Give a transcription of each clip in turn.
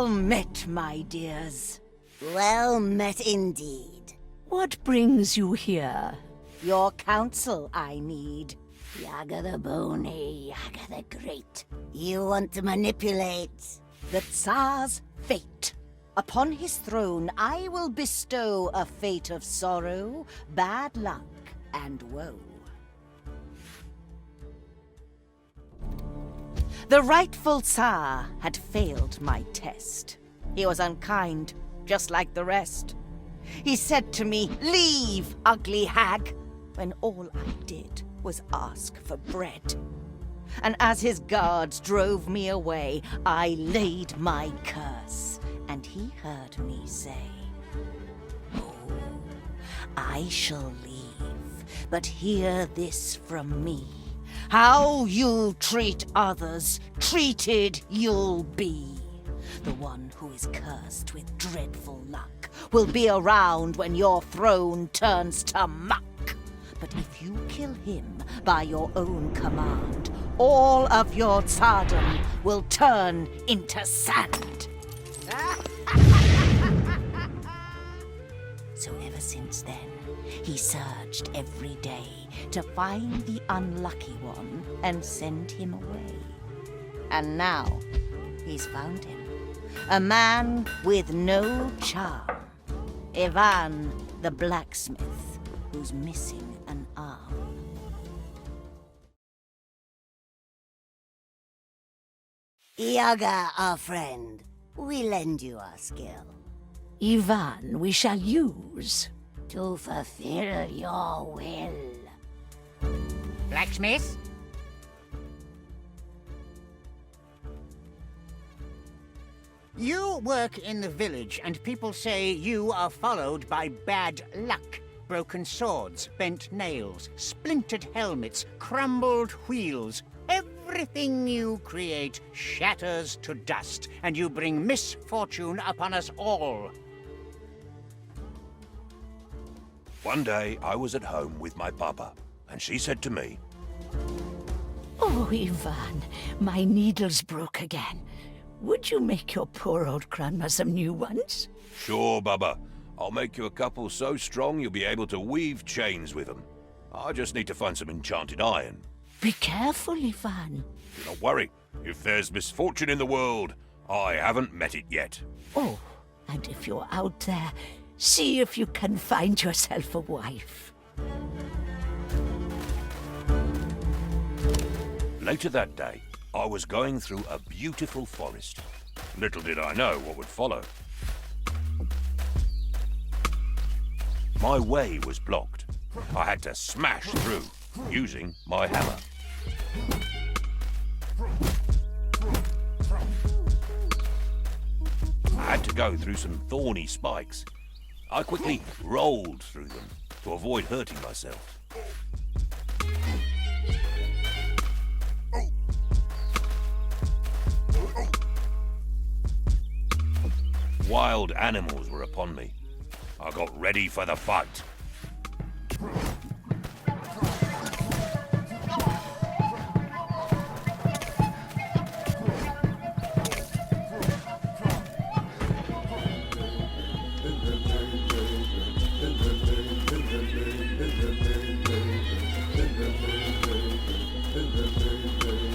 Well met, my dears. Well met indeed. What brings you here? Your counsel I need. Yaga the bony, Yaga the great. You want to manipulate the Tsar's fate. Upon his throne I will bestow a fate of sorrow, bad luck, and woe. The rightful Tsar had failed my test. He was unkind, just like the rest. He said to me, "Leave, ugly hag," when all I did was ask for bread. And as his guards drove me away, I laid my curse, and he heard me say, "Oh, I shall leave, but hear this from me. How you treat others, treated you'll be. The one who is cursed with dreadful luck will be around when your throne turns to muck. But if you kill him by your own command, all of your tsardom will turn into sand." So ever since then, he searched every day to find the unlucky one and send him away. And now, he's found him. A man with no charm. Ivan the blacksmith, who's missing an arm. Yaga, our friend, we lend you our skill. Ivan we shall use. To fulfill your will. Blacksmith? You work in the village, and people say you are followed by bad luck. Broken swords, bent nails, splintered helmets, crumbled wheels. Everything you create shatters to dust, and you bring misfortune upon us all. One day, I was at home with my papa, and she said to me, "Oh, Ivan, my needle's broke again. Would you make your poor old grandma some new ones?" "Sure, Baba. I'll make you a couple so strong you'll be able to weave chains with them. I just need to find some enchanted iron." Be careful, Ivan. Do not worry. If there's misfortune in the world, I haven't met it yet. Oh, and if you're out there, see if you can find yourself a wife. Later that day, I was going through a beautiful forest. Little did I know what would follow. My way was blocked. I had to smash through, using my hammer. I had to go through some thorny spikes. I quickly rolled through them to avoid hurting myself. Wild animals were upon me. I got ready for the fight.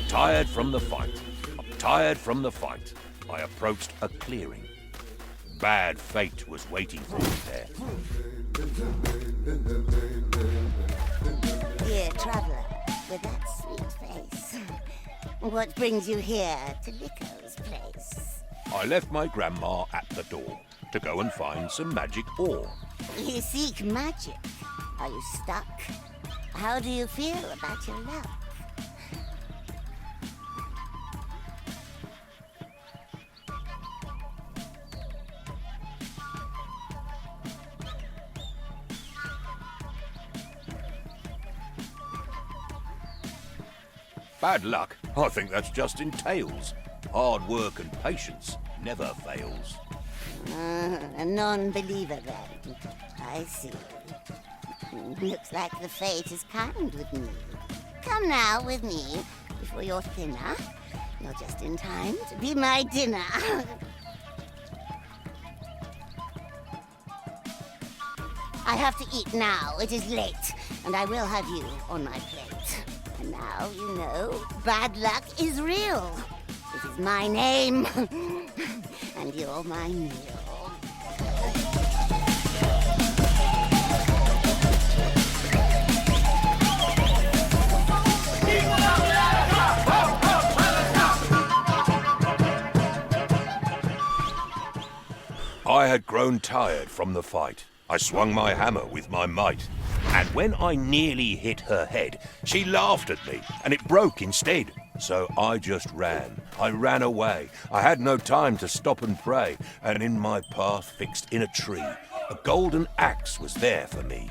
Tired from the fight, I approached a clearing. Bad fate was waiting for me there. Dear traveler, with that sweet face, what brings you here to Lico's place? I left my grandma at the door to go and find some magic ore. You seek magic. Are you stuck? How do you feel about your luck? Bad luck? I think that's just in tales. Hard work and patience never fails. A non-believer then. I see. Looks like the fate is kind with me. Come now with me before you're thinner. You're just in time to be my dinner. I have to eat now. It is late, and I will have you on my plate. And now you know bad luck is real. This is my name, and you're my meal. I had grown tired from the fight. I swung my hammer with my might. And when I nearly hit her head, she laughed at me, and it broke instead. So I just ran. I ran away. I had no time to stop and pray, and in my path fixed in a tree, a golden axe was there for me.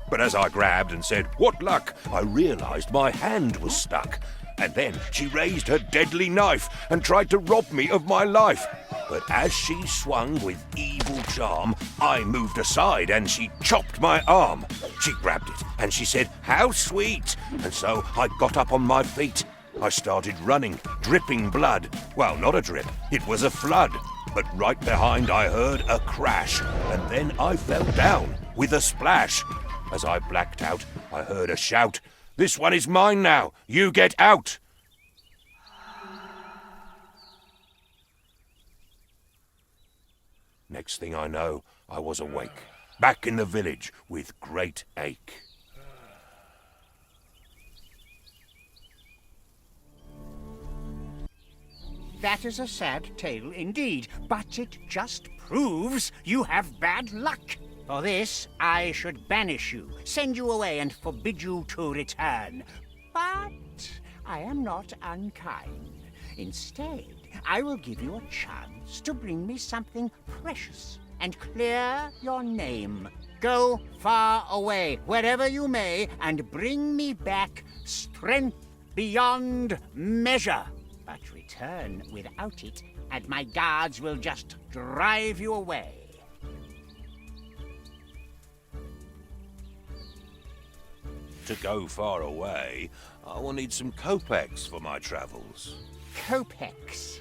But as I grabbed and said, "What luck?" I realized my hand was stuck. And then she raised her deadly knife and tried to rob me of my life. But as she swung with evil charm, I moved aside and she chopped my arm. She grabbed it and she said, "How sweet!" And so I got up on my feet. I started running, dripping blood. Well, not a drip, it was a flood. But right behind I heard a crash, and then I fell down with a splash. As I blacked out, I heard a shout, "This one is mine now, you get out!" Next thing I know, I was awake, back in the village with great ache. That is a sad tale indeed, but it just proves you have bad luck. For this, I should banish you, send you away, and forbid you to return. But I am not unkind. Instead, I will give you a chance to bring me something precious and clear your name. Go far away, wherever you may, and bring me back strength beyond measure. But return without it, and my guards will just drive you away. To go far away, I will need some kopecks for my travels. Kopecks.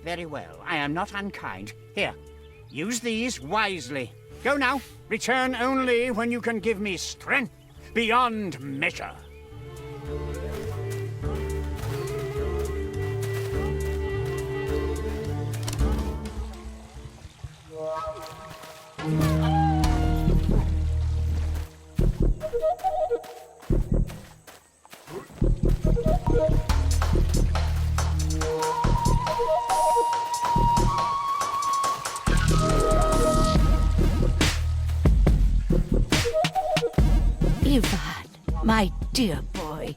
Very well, I am not unkind. Here, use these wisely. Go now. Return only when you can give me strength beyond measure. Ivan, my dear boy,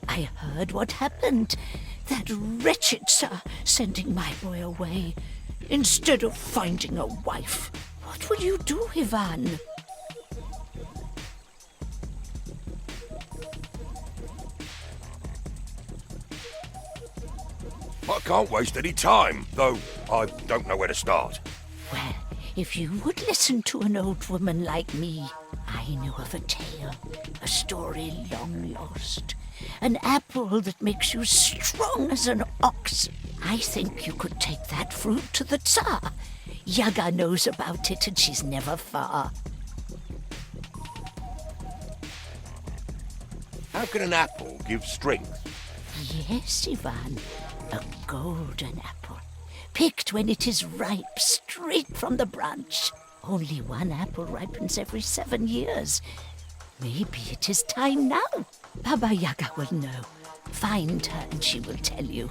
I heard what happened. That wretched Tsar sending my boy away instead of finding a wife. What will you do, Ivan? I can't waste any time, though I don't know where to start. Well, if you would listen to an old woman like me, I know of a tale, a story long lost. An apple that makes you strong as an ox. I think you could take that fruit to the Tsar. Yaga knows about it and she's never far. How can an apple give strength? Yes, Ivan, a golden apple, picked when it is ripe, straight from the branch. Only one apple ripens every 7 years. Maybe it is time now. Baba Yaga will know. Find her and she will tell you.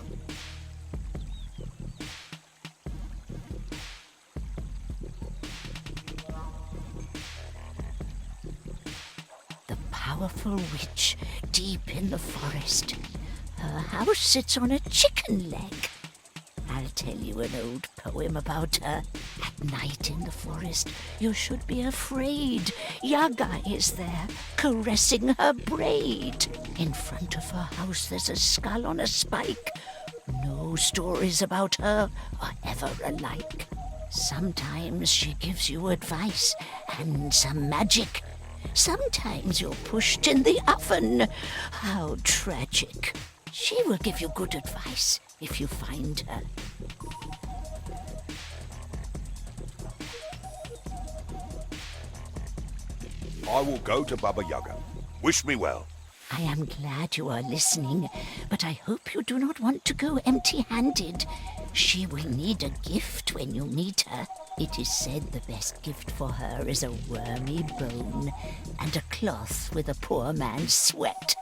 The powerful witch deep in the forest. Her house sits on a chicken leg. I'll tell you an old poem about her. At night in the forest, you should be afraid. Yaga is there, caressing her braid. In front of her house, there's a skull on a spike. No stories about her are ever alike. Sometimes she gives you advice and some magic. Sometimes you're pushed in the oven. How tragic. She will give you good advice if you find her. I will go to Baba Yaga. Wish me well. I am glad you are listening, but I hope you do not want to go empty-handed. She will need a gift when you meet her. It is said the best gift for her is a wormy bone and a cloth with a poor man's sweat.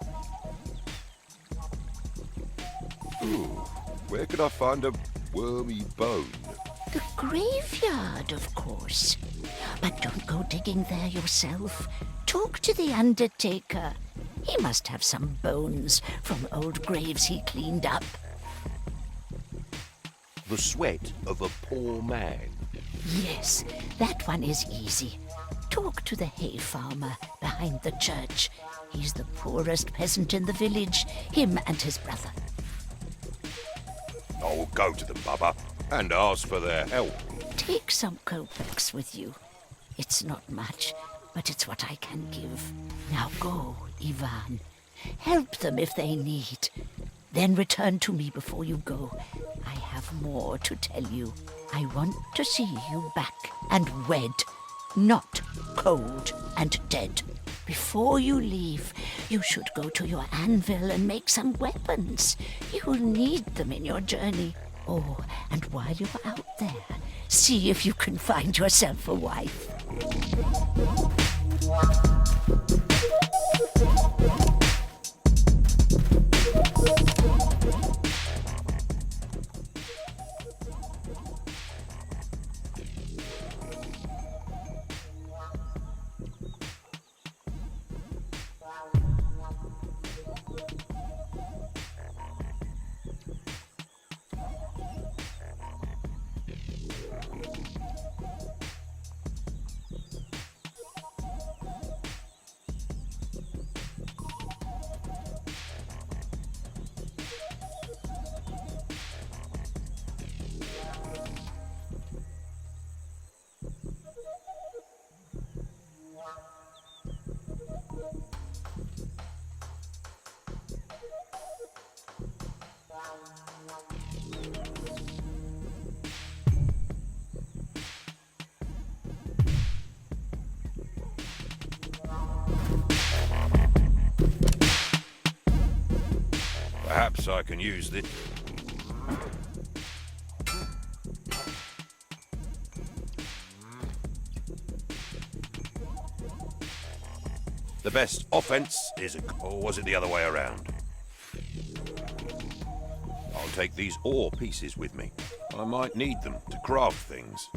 Ooh, where could I find a wormy bone? The graveyard, of course. But don't go digging there yourself. Talk to the undertaker. He must have some bones from old graves he cleaned up. The sweat of a poor man. Yes, that one is easy. Talk to the hay farmer behind the church. He's the poorest peasant in the village, him and his brother. I will go to them, Baba, and ask for their help. Take some kopecks with you. It's not much, but it's what I can give. Now go, Ivan. Help them if they need. Then return to me before you go. I have more to tell you. I want to see you back and wed, not cold and dead. Before you leave, you should go to your anvil and make some weapons. You'll need them in your journey. Oh, and while you're out there, see if you can find yourself a wife. Perhaps I can use this. The best offense is or was it the other way around? I'll take these ore pieces with me. I might need them to craft things.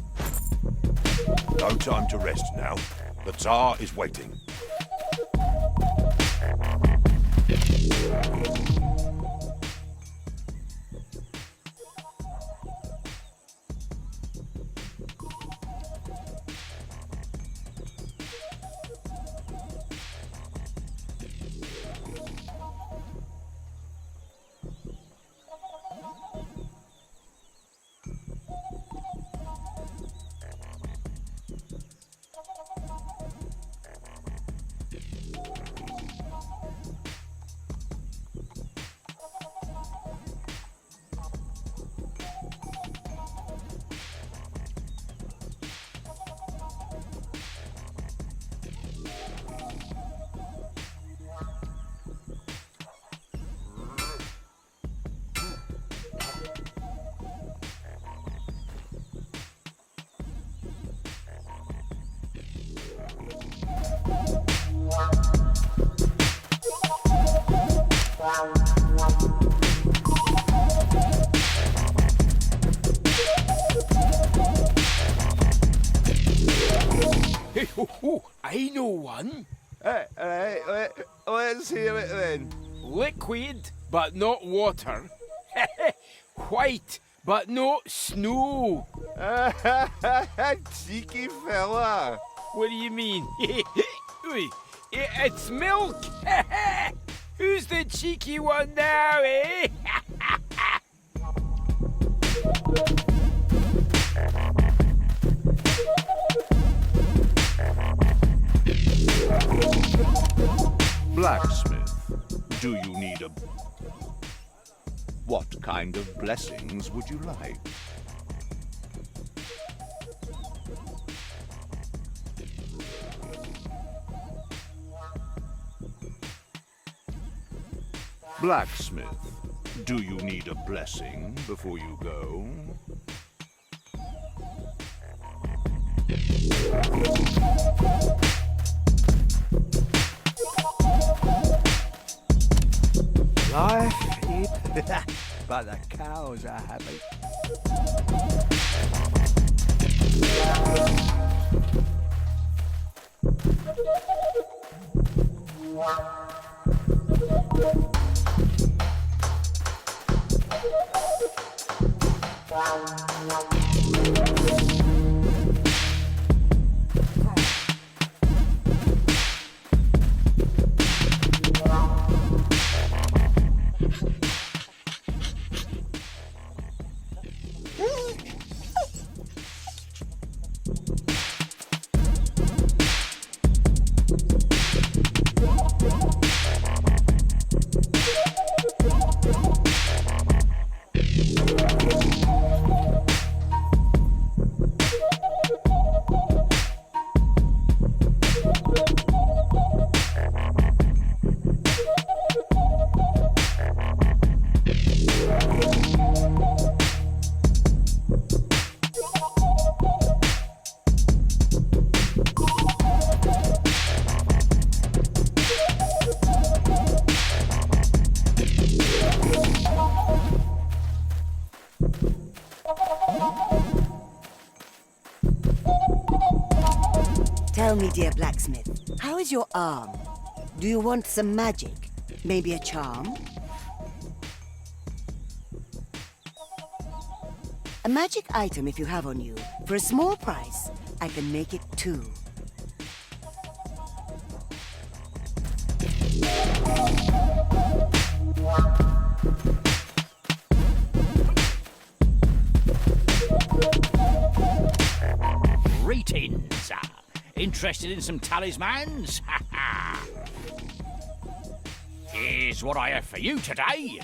No time to rest now. The Tsar is waiting. I know one. Let's hear it then. Liquid, but not water. White, but not snow. Cheeky fella. What do you mean? It's milk. Who's the cheeky one now, eh? Blacksmith, do you need a... What kind of blessings would you like? Blacksmith, do you need a blessing before you go? Life is... but the cows are happy. Tell me, dear blacksmith, how is your arm? Do you want some magic? Maybe a charm? A magic item if you have on you. For a small price, I can make it too. Greetings. Interested in some talismans? Ha ha! Here's what I have for you today.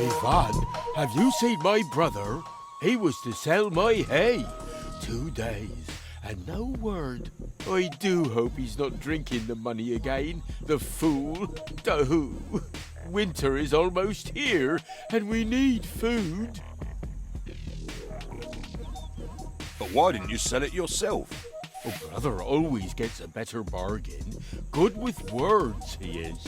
Ivan, have you seen my brother? He was to sell my hay. 2 days, and no word. I do hope he's not drinking the money again, the fool. Oh, winter is almost here, and we need food. But why didn't you sell it yourself? Oh, brother always gets a better bargain. Good with words, he is.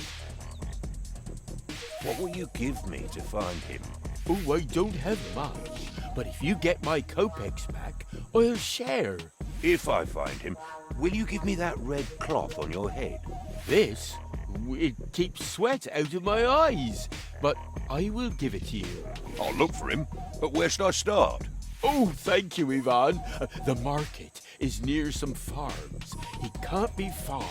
What will you give me to find him? Oh, I don't have much, but if you get my kopecks back, I'll share. If I find him, will you give me that red cloth on your head? This? It keeps sweat out of my eyes, but I will give it to you. I'll look for him, but where should I start? Oh, thank you, Ivan. The market is near some farms. He can't be far.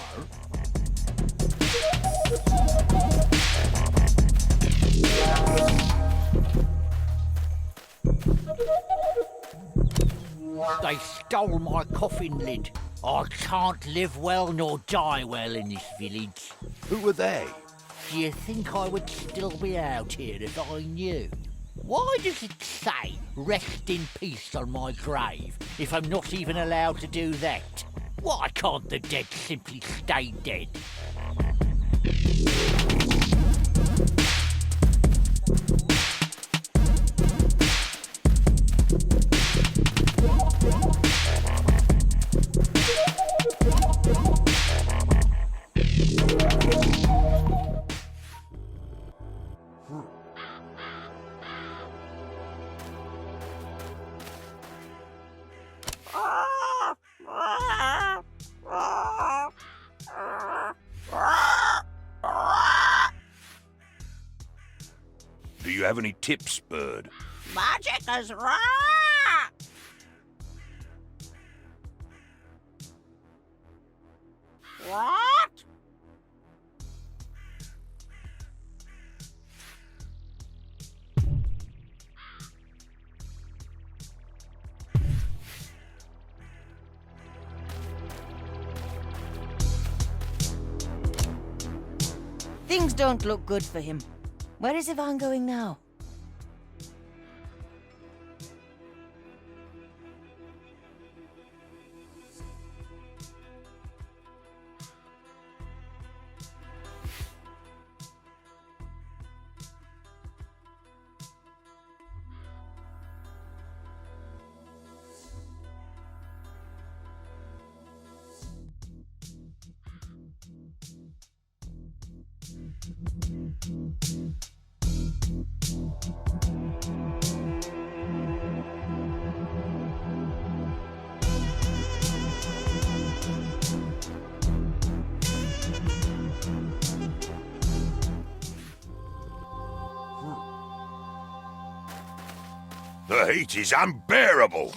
They stole my coffin lid. I can't live well nor die well in this village. Who were they? Do you think I would still be out here if I knew? Why does it say rest in peace on my grave if I'm not even allowed to do that? Why can't the dead simply stay dead? Do you have any tips, bird? Magic is raw! What? Things don't look good for him. Where is Ivan going now? The heat is unbearable.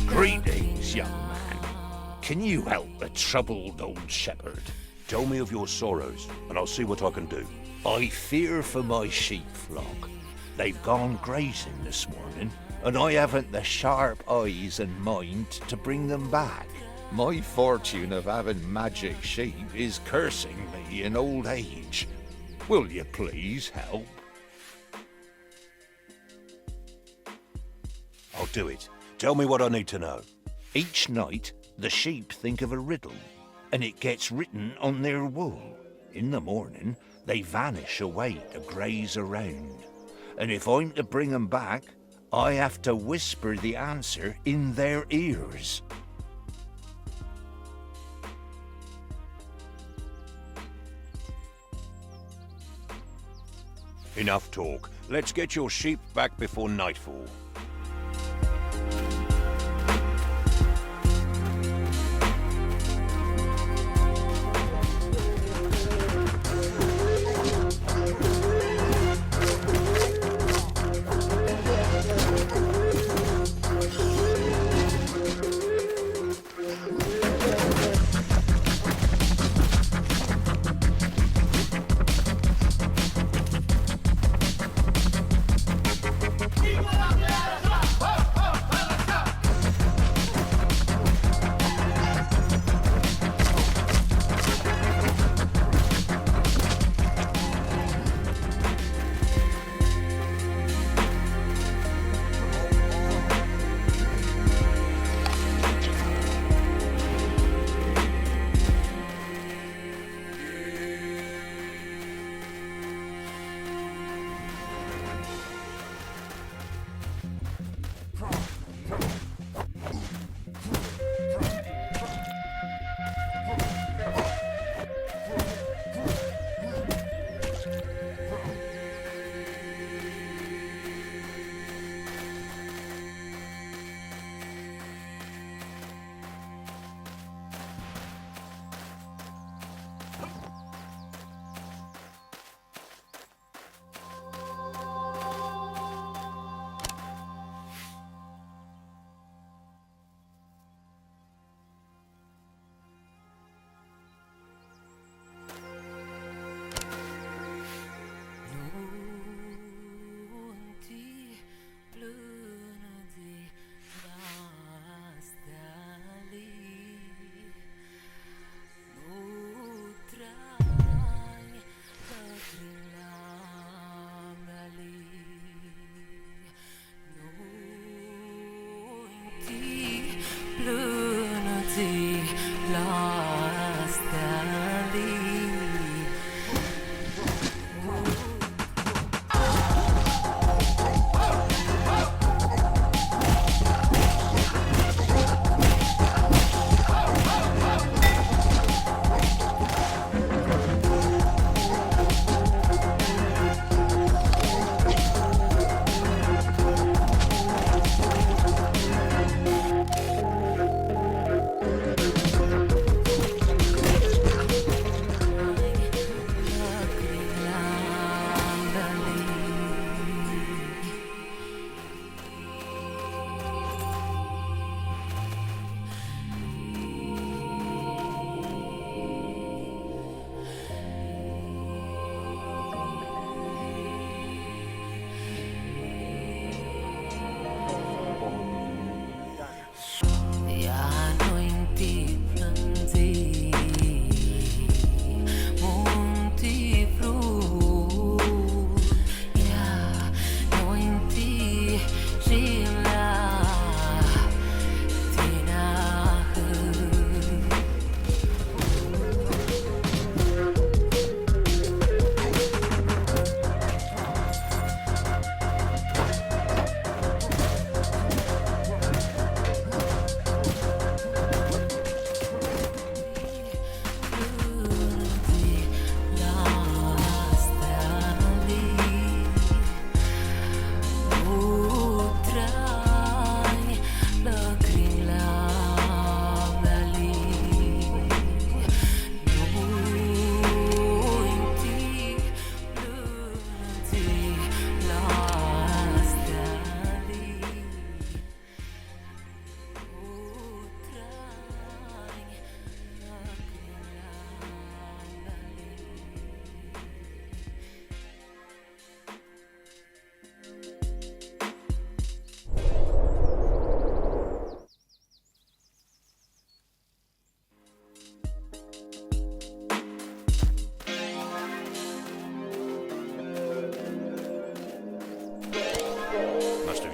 Greetings, young man. Can you help a troubled old shepherd? Tell me of your sorrows, and I'll see what I can do. I fear for my sheep flock. They've gone grazing this morning, and I haven't the sharp eyes and mind to bring them back. My fortune of having magic sheep is cursing me in old age. Will you please help? I'll do it. Tell me what I need to know. Each night, the sheep think of a riddle, and it gets written on their wool. In the morning, they vanish away to graze around. And if I'm to bring them back, I have to whisper the answer in their ears. Enough talk. Let's get your sheep back before nightfall. Keep it up there!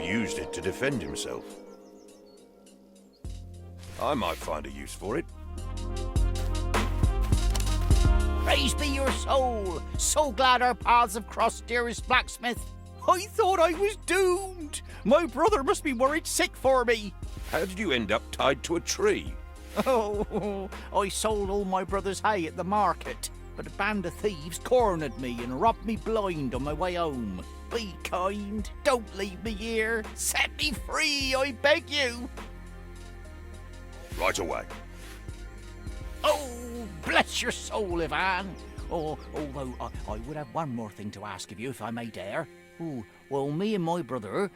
Used it to defend himself. I might find a use for it. Praise be your soul! So glad our paths have crossed, dearest blacksmith. I thought I was doomed. My brother must be worried sick for me. How did you end up tied to a tree? Oh, I sold all my brother's hay at the market, but a band of thieves cornered me and robbed me blind on my way home. Be kind. Don't leave me here. Set me free, I beg you. Right away. Oh, bless your soul, Ivan. Oh, although I would have one more thing to ask of you, if I may dare. Oh, well, me and my brother,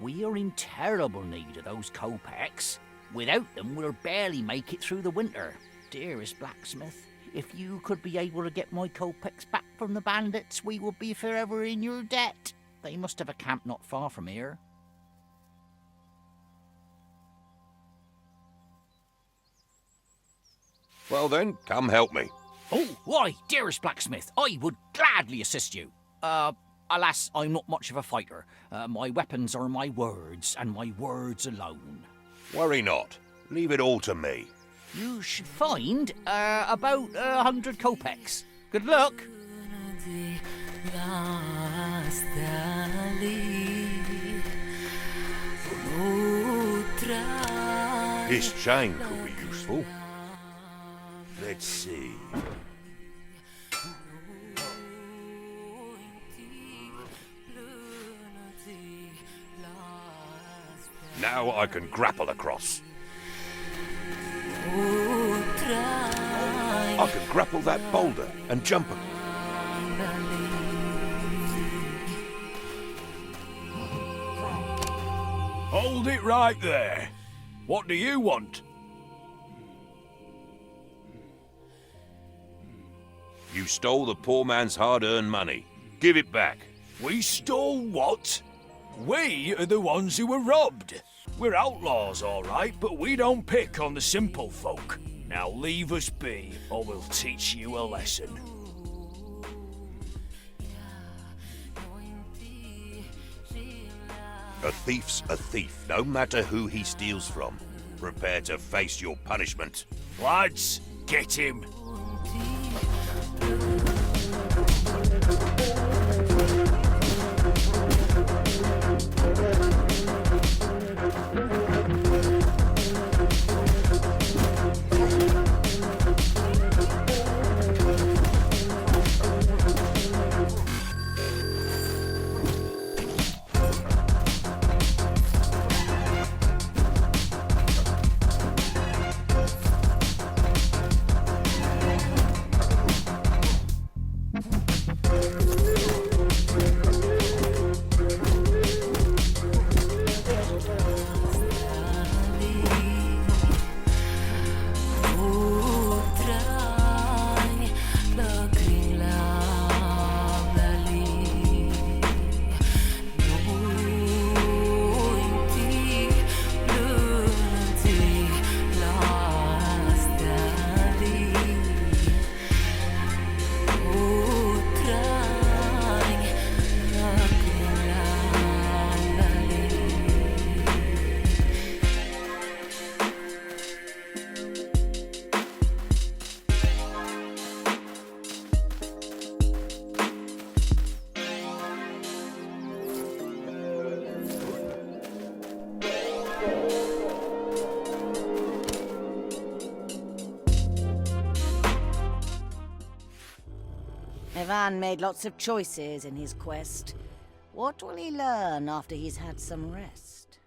we are in terrible need of those kopecks. Without them, we'll barely make it through the winter. Dearest blacksmith, if you could be able to get my kopecks back from the bandits, we would be forever in your debt. They must have a camp not far from here. Well then, come help me. Oh, why, dearest blacksmith, I would gladly assist you. Alas, I'm not much of a fighter. My weapons are my words, and my words alone. Worry not. Leave it all to me. You should find about 100 kopecks. Good luck. This chain could be useful. Let's see. Now I can grapple across. I can grapple that boulder and jump it. Hold it right there. What do you want? You stole the poor man's hard-earned money. Give it back. We stole what? We are the ones who were robbed. We're outlaws, all right, but we don't pick on the simple folk. Now leave us be, or we'll teach you a lesson. A thief's a thief, no matter who he steals from. Prepare to face your punishment. Lads, get him. Ivan made lots of choices in his quest. What will he learn after he's had some rest?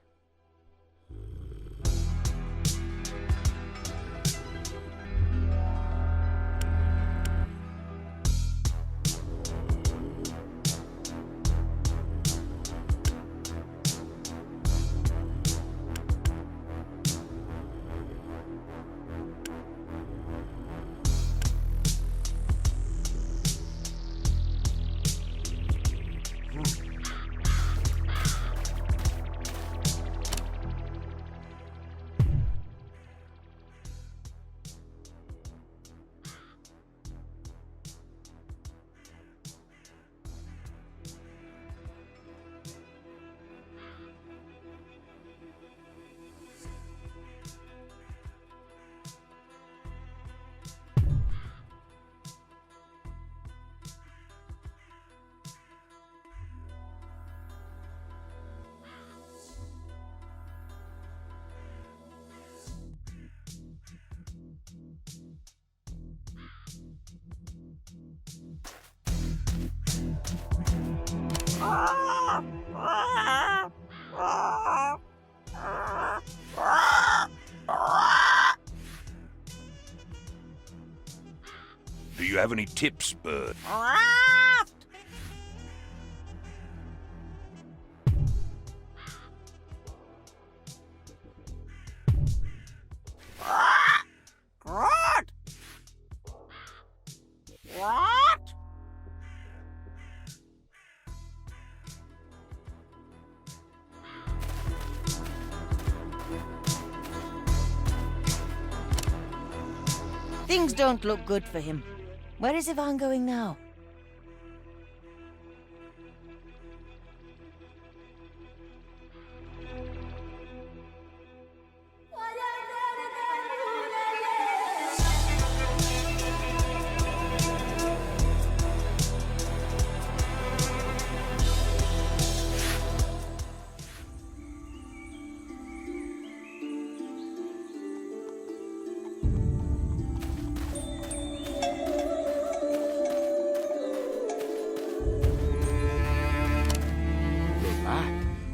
Do you have any tips, bird? Things don't look good for him. Where is Ivan going now?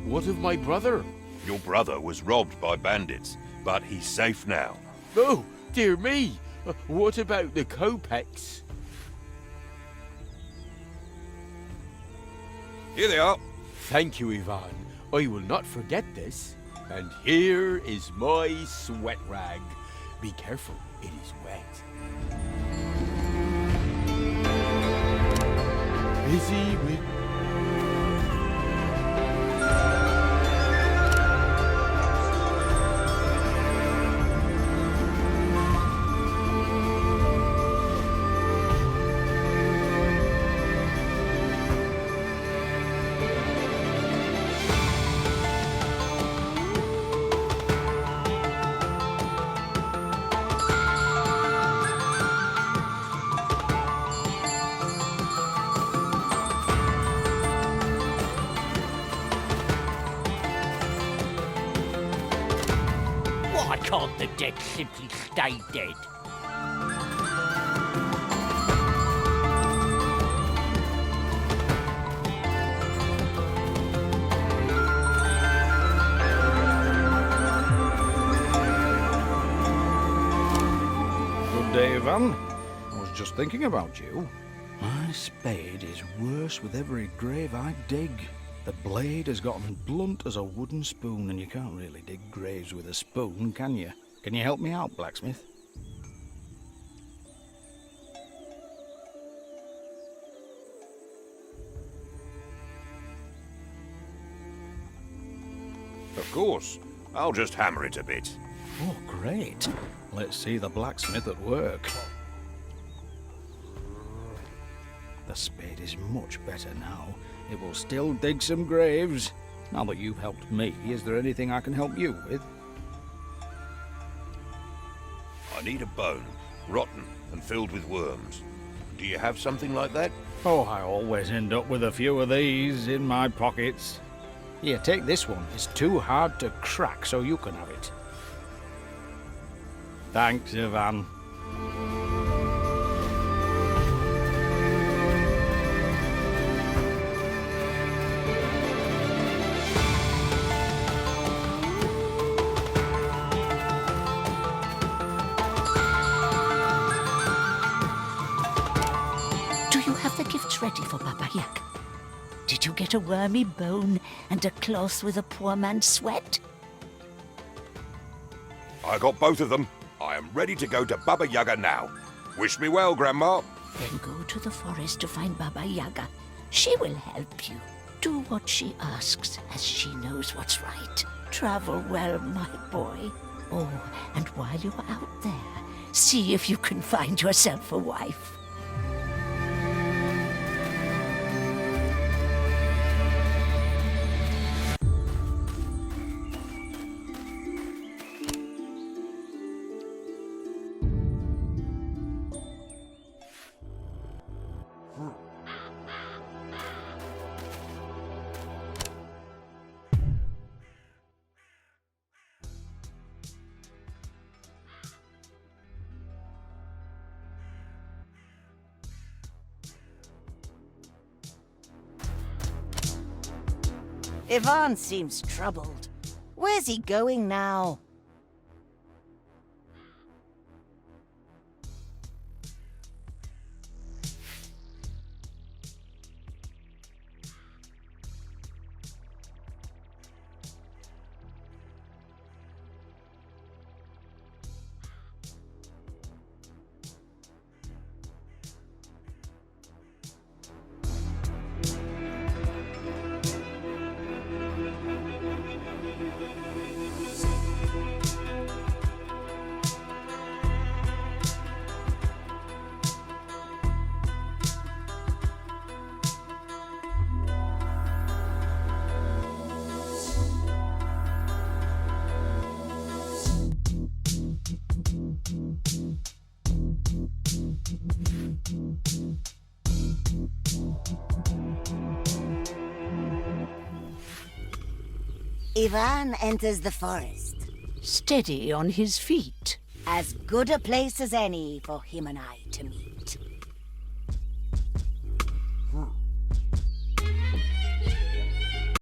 What of my brother? Your brother was robbed by bandits, but he's safe now. Oh, dear me! What about the kopecks? Here they are. Thank you, Ivan. I will not forget this. And here is my sweat rag. Be careful, it is wet. Busy with... Can't the dead simply stay dead? Good day, Ivan. I was just thinking about you. My spade is worse with every grave I dig. The blade has gotten blunt as a wooden spoon, and you can't really dig graves with a spoon, can you? Can you help me out, blacksmith? Of course. I'll just hammer it a bit. Oh, great. Let's see the blacksmith at work. The spade is much better now. It will still dig some graves. Now that you've helped me, is there anything I can help you with? I need a bone, rotten and filled with worms. Do you have something like that? Oh, I always end up with a few of these in my pockets. Here, take this one. It's too hard to crack, so you can have it. Thanks, Ivan. Do you have the gifts ready for Baba Yaga? Did you get a wormy bone and a cloth with a poor man's sweat? I got both of them. I am ready to go to Baba Yaga now. Wish me well, Grandma. Then go to the forest to find Baba Yaga. She will help you. Do what she asks, as she knows what's right. Travel well, my boy. Oh, and while you're out there, see if you can find yourself a wife. Ivan seems troubled. Where's he going now? Ivan enters the forest. Steady on his feet. As good a place as any for him and I to meet.